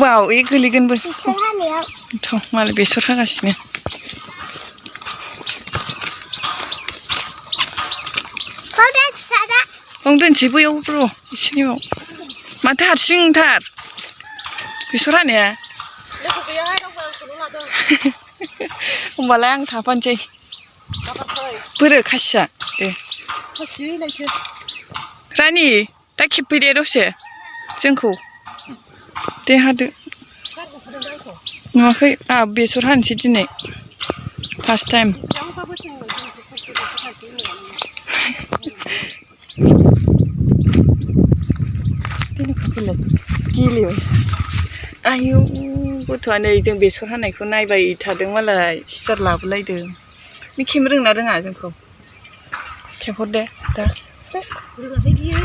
वाव इ गोलैगोनबो बेसर हानायाव थ' मालाय बेसर हागासिनो बावदा फिसादा ओं दोनसै बैयाव र' एसेनिबाव माथो हारसिंथार बेसर हानाया लोगो गैयाहाय रावबो आंखौल' लादों होमबालाय आं थाफानोसै गाबोन फै बोरो खासिया ए खासि नायसो रानि दा खेबफैदे दसे जोंखौ दे हादो नुवाखै आंहा बेसर हानोसै दिनै फार्स्ट टाइम गेलेबाय आयौ गथ'आ नै जों बेसर हानायखौ नायबाय थादों मालाय सिजार लाबोलायदों नों खेबनो रोंना रोङा जोंखौ खेबहरदे दा रोङाहाय बियो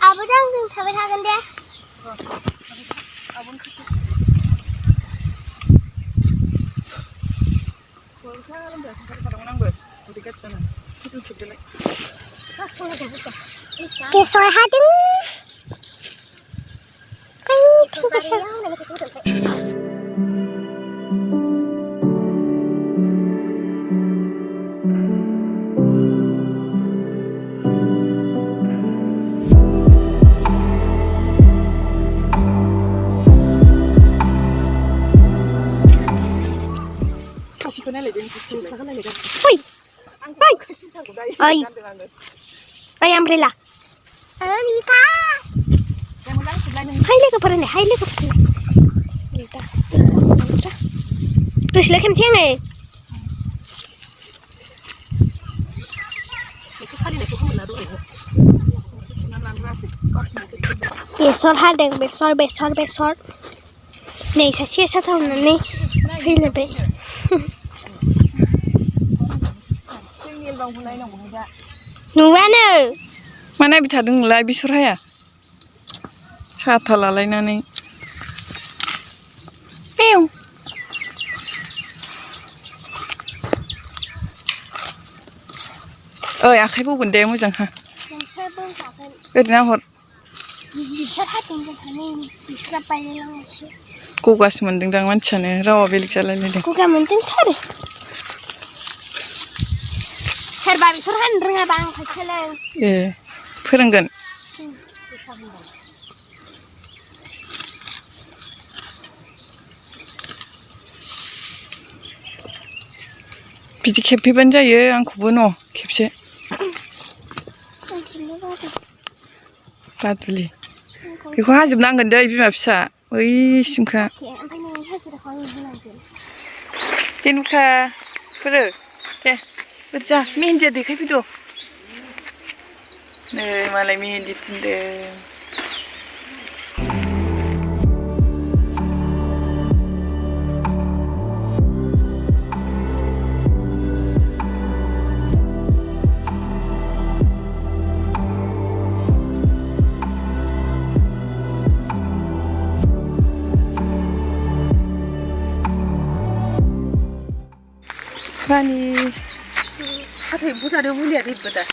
आबोजों जों थाबाय थागोन दे बेसर हादों Ay, umbrella. Rika. Hai logoforan này, hai logoforan này. Rika. Tôi sẽ lấy kem thiêng này. Besor hadeng, besor. Này sẽ chia sát thông này này. Hay là vậy. नुवानो मा नायबाय थादों नोंलाय बेसर हाया साथा लालायनानै मेव ओइ आखाइ बौगोन दे मोजां हा ओरैनो हर गगासो मोनदोंदां मानसियानो रावा बेलेग जालायलायदों गगा मोनदोंथारो सोरबा बेसर हानो रोङाबा आंखौ सोलों ए फोरोंगोन बिदि खेबफैबानो जायो आंखौबो न' खेबसे बादुलि बेखौ हाजोबनांगोन दै बिमा फिसा ओइसिमखा जेनुखा फोरो दे जा मेहेन्दिया देखायफैद' नै मालाय मेहेन्दि फुनदों रानि हाथाय एम्फौ जादों मुलिया दैबो दा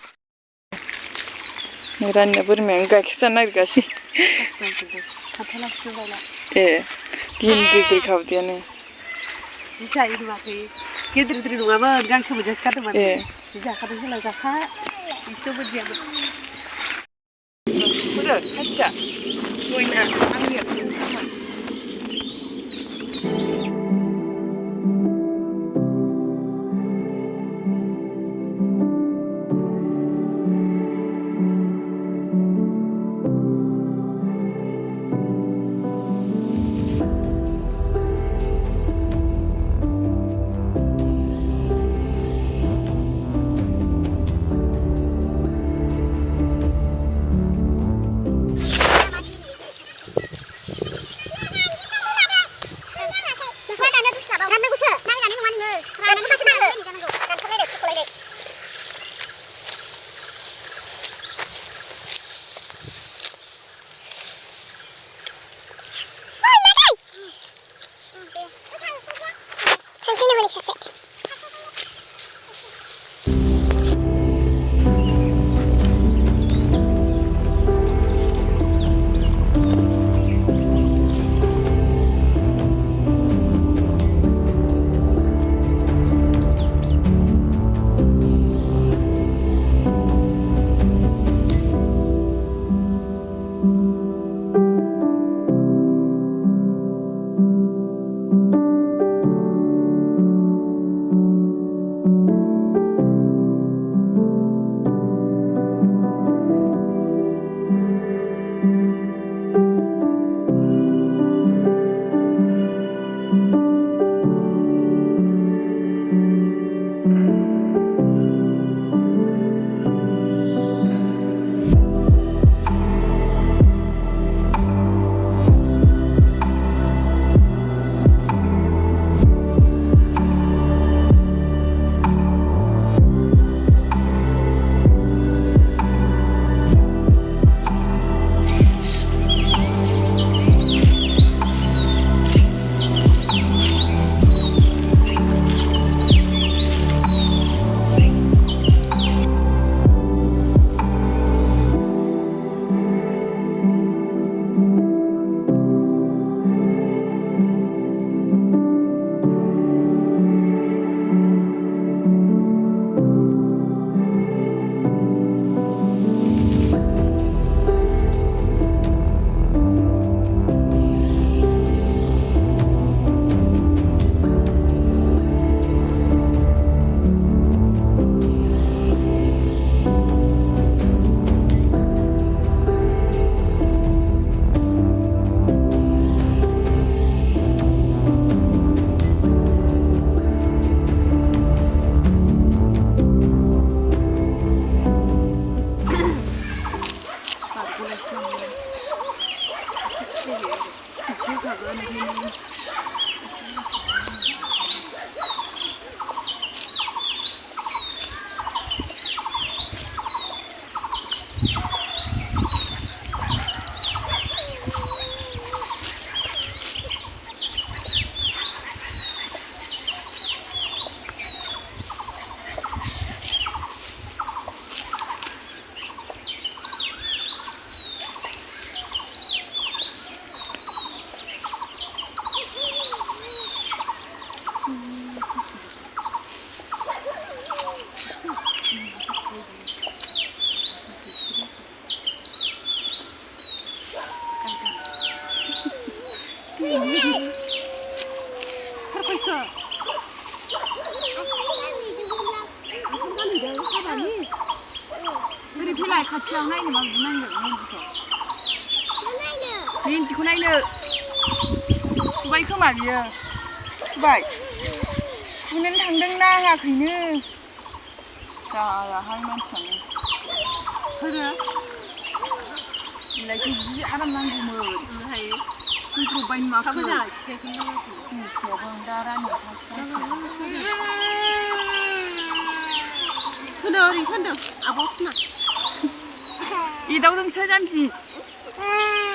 रानिया बोरमायानो गाइखेर जानो नागिरगासिनो ए गिदिर खावदैयानो जि जायो नुवाखै गिदिर नङामोन गांसो मोनजासो गारदोंमोन ए जि जाखादों होनना जाखा एसेबो दियामोन फोरो खासिया दयना आंनिया फुंखामोन मालाय खाथियाव नायनो माबायदि नायनो मेहेन्दिखौ नायनो सुबाय खोमा बियो सुबाय सुनोनो थांदों नाङाखैनो जायाहाय मानसियानो होनो बिलाइखौ जि आराम नांगौमोन फैब्रबबाय नुवाखै मिथियाबो दा रानिया सुनो ओरै सोन्दों आब' सुना एदावदोंसो जाम्बि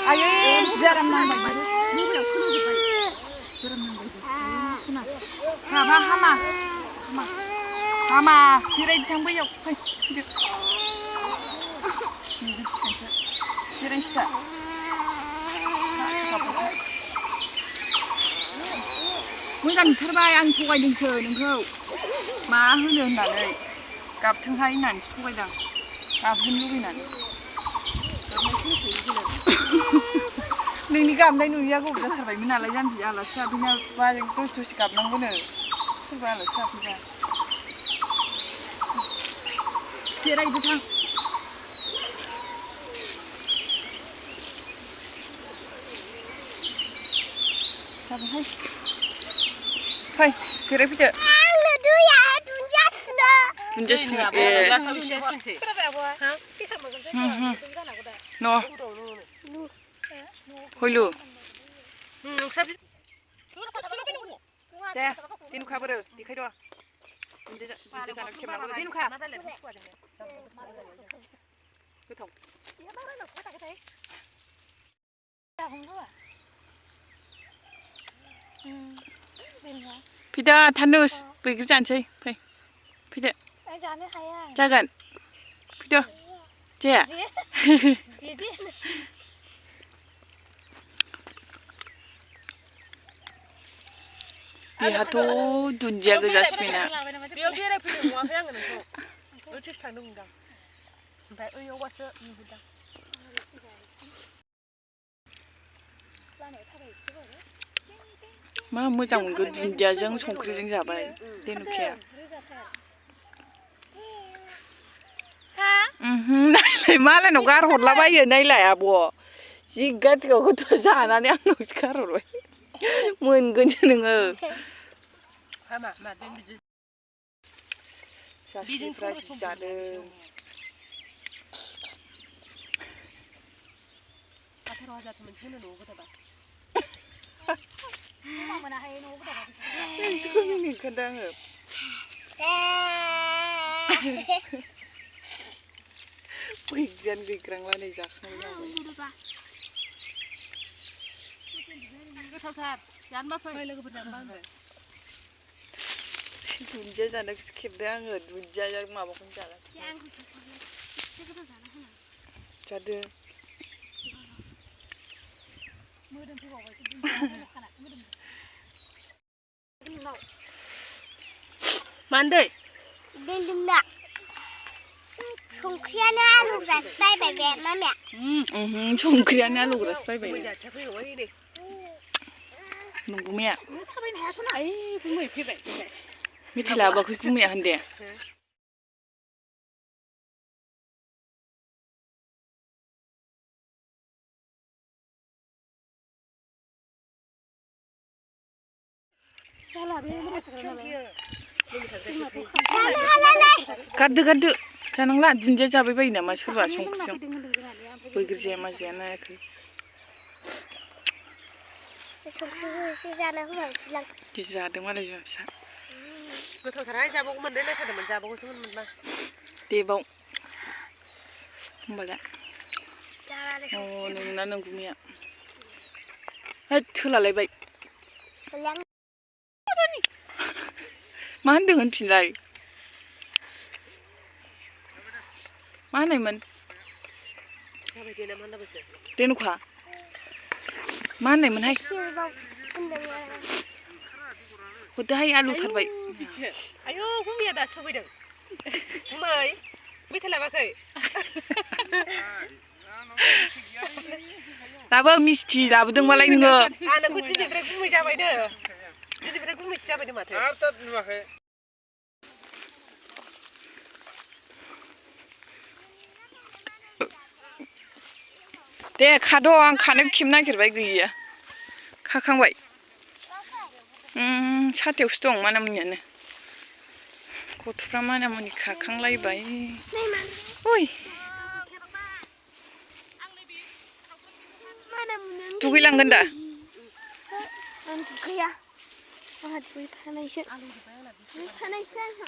आयै जि आराम नांबाय मबाइलाव खोनाजोब्बाय जोराम नांबाय गाबा हामा जिरायदो थां बैयाव फै फैदो जिरायसो मोजां नुथारबाय आं थगायदोंसो नोंखौ मा होनो होननानै गाबथोंहाय होननानैसो थगायदां गाबहोनो लुबैनानै नोंनि गाबनाय नुयिया गोबाव जाथारबायमोन नालाय जाम्बि आलासि जाफैना बाजों दसे गाबनांगौनो सोरबा आलासि जाफैबा जिरायदो थां जाबायहाय फै जिरायफैदो आंनो दैया दुन्दिया सुनो ए न' हयलु दे दिनुखा बोरो देखायद' दिनुखा गोथाव फैदो थानुस बैग्रि जानोसै फै फैदो जानो हाया जागोन फैदो जाया बेहाथ' दुन्दिया गोजासिना बेयाव बेरायफैनो नुवाखै आङो नोंखौ ओइथिंसो थांदों मोनदां ओमफ्राय ओइयावबासो नुहुरदां मा मोजां मोनगोन दुन्दियाजों संख्रिजों जाबाय देनुखाया नायलाय मालायनाव गारहरलाबायो नायलाय आब' जि गाज्रिखौ गोथाव जानानै आंनावसो गारहरबाय मोनगोनसो नोङो जासिफ्रा जि जादों खोन्था आङो बैग्रियानो गैग्रांला नै जाखांबाय गोथावथार जानोबा फै लोगोफोर जानोबा होनबाय दुन्दिया जानोसो खेबदों आङो दुन्दिया माबाखौनो जागासिनो जादो मानदै दै लोंना संख्रियानो आलौग्रासो बायबाय बे मामिया संख्रियानो आलौग्रासो बायबाय नंगौमाया थाबायनो हायास'ना ओइ गुमै फैबाय मेथाइ लाबोआखै गुमैया होनदे गारदो गारदो जानांला दुन्दिया जाबाय बायो नामा सोरबा संख्रिजों बैग्रि जाया मा जाया नायाखै बिदि जादों मालाय बिमा फिसा गोथावथारहाय जाबावगौमोन दे लायथारदोंमोन जाबावगौसोमोन मोनबा दे बाव होमबालाय नोंना नोंगुमैया होद थोलालायबाय मा होनदों होनफिनलाय मा होनायमोन देनुखा मा होननायमोनहाय हरदोहाय आलुथारबाय आयौ गुमैया दासो सफैदों गुमै मेथाइ लाबाखै लाबो मिस्थि लाबोदोंबालाय नोङो आं नोंखौ दिनैनिफ्राय गुमै जाबायनो दिनैनिफ्राय गुमैसो जाबायनो माथो नुवाखै दे खाद' आं खानो खेबनो नागिरबाय गैया खाखांबाय साथायावसो दं मानामुनियानो गथ'फ्रा मानामुनि खाखांलायबाय ओइ दुगैलांगोन दा आं दुगैया आंहा दुगैखानायसो दुगैखानायसो आंहा